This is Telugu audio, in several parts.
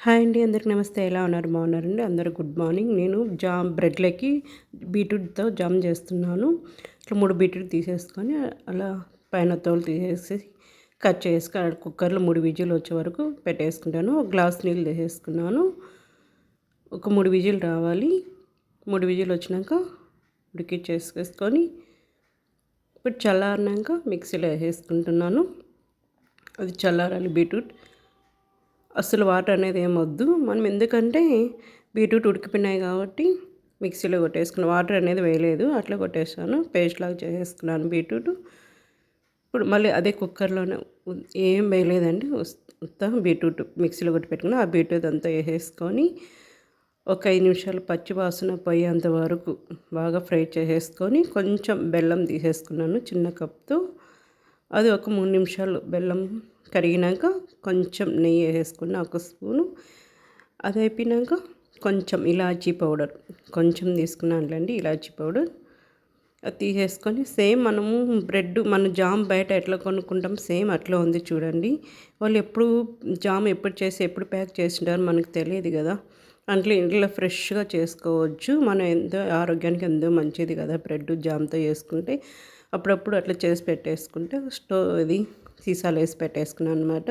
హాయ్ అండి, అందరికి నమస్తే. ఎలా ఉన్నారు? బాగున్నారండి? అందరూ గుడ్ మార్నింగ్. నేను బ్రెడ్లకి బీట్రూట్తో జామ్ చేస్తున్నాను. ఇట్లా 3 బీట్రూట్ తీసేసుకొని అలా పైన తోలు తీసేసి కట్ చేసుకొని కుక్కర్లో 3 విజిల్ వచ్చే వరకు పెట్టేసుకుంటాను. ఒక గ్లాస్ నీళ్ళు తీసేసుకున్నాను. ఒక 3 విజిల్ రావాలి. 3 విజిల్ వచ్చినాక ఉడికిచ్చేసుకొని ఇప్పుడు చల్లారినాక మిక్సీలో వేసేసుకుంటున్నాను. అది చల్లారాలి బీట్రూట్. అసలు వాటర్ అనేది ఏమొద్దు మనం, ఎందుకంటే బీట్రూట్ ఉడికిపోయినాయి కాబట్టి మిక్సీలో కొట్టేసుకున్నాను. వాటర్ అనేది వేయలేదు, అట్లా కొట్టేసాను. పేస్ట్ లాగా చేసేసుకున్నాను బీట్రూట్. ఇప్పుడు మళ్ళీ అదే కుక్కర్లోనే ఏం వేయలేదండి, బీట్రూట్ మిక్సీలో కొట్టి పెట్టుకుని ఆ బీట్రూట్ అంతా వేసేసుకొని ఒక 5 నిమిషాలు పచ్చి వాసన పోయేంత వరకు బాగా ఫ్రై చేసేసుకొని కొంచెం బెల్లం తీసేసుకున్నాను చిన్న కప్తో. అది ఒక 3 నిమిషాలు బెల్లం కరిగినాక కొంచెం నెయ్యి వేసుకున్న ఒక స్పూను. అది అయిపోయినాక కొంచెం ఇలాచీ పౌడర్ కొంచెం తీసుకున్నానులేండి, ఇలాచీ పౌడర్. అది తీసేసుకొని సేమ్ మనము మన జామ్ బయట ఎట్లా కొనుక్కుంటాం సేమ్ అట్లా ఉంది చూడండి. వాళ్ళు ఎప్పుడు జామ్ ఎప్పుడు చేసి ఎప్పుడు ప్యాక్ చేసింటారు మనకు తెలియదు కదా. అంటే ఇంట్లో ఫ్రెష్గా చేసుకోవచ్చు. మనం ఎంతో ఆరోగ్యానికి ఎంతో మంచిది కదా బ్రెడ్ జామ్తో చేసుకుంటే. అప్పుడప్పుడు అట్లా చేసి పెట్టేసుకుంటే ఇది సీసాలు వేసి పెట్టేసుకున్నాను అనమాట.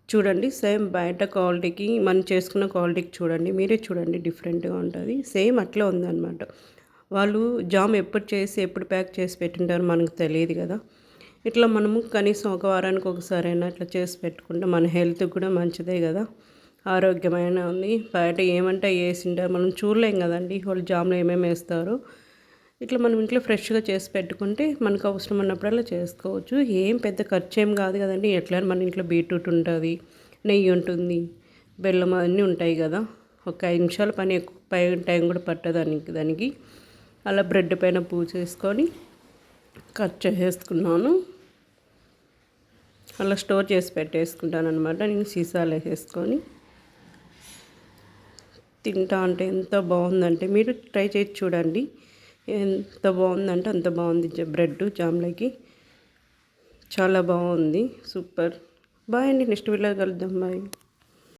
చూడండి సేమ్ బయట క్వాలిటీకి మనం చేసుకున్న క్వాలిటీకి చూడండి, మీరే చూడండి, డిఫరెంట్గా ఉంటుంది. సేమ్ అట్లా ఉందన్నమాట. వాళ్ళు జామ్ ఎప్పుడు చేసి ఎప్పుడు ప్యాక్ చేసి పెట్టింటారు మనకు తెలియదు కదా. ఇట్లా మనము కనీసం ఒక వారానికి ఒకసారైనా ఇట్లా చేసి పెట్టుకుంటే మన హెల్త్ కూడా మంచిదే కదా, ఆరోగ్యమైన ఉంది. బయట ఏమంటే వేసింటారు మనం చూడలేం కదండి, వాళ్ళు జామ్లో ఏమేమి వేస్తారో. ఇట్లా మనం ఇంట్లో ఫ్రెష్గా చేసి పెట్టుకుంటే మనకు అవసరం ఉన్నప్పుడల్లా చేసుకోవచ్చు. ఏం పెద్ద ఖర్చు ఏం కాదు కదండి. ఎట్లా మన ఇంట్లో బీట్రూట్ ఉంటుంది, నెయ్యి ఉంటుంది, బెల్లం అన్నీ ఉంటాయి కదా. ఒక 5 నిమిషాల పని, ఎక్కువ టైం కూడా పట్టదానికి దానికి. అలా బ్రెడ్ పైన పూసేసుకొని కట్ చేసేసుకున్నాను. అలా స్టోర్ చేసి పెట్టేసుకుంటాను అనమాట. నేను సీసాలు వేసేసుకొని తింటా అంటే ఎంత బాగుందంటే మీరు ట్రై చేసి చూడండి. ఎంత బాగుందంటే అంత బాగుంది. బ్రెడ్ జామ్లకి చాలా బాగుంది, సూపర్. బాయ్ అండి, నెక్స్ట్ వీడియోలో కలుద్దాం. బాయ్.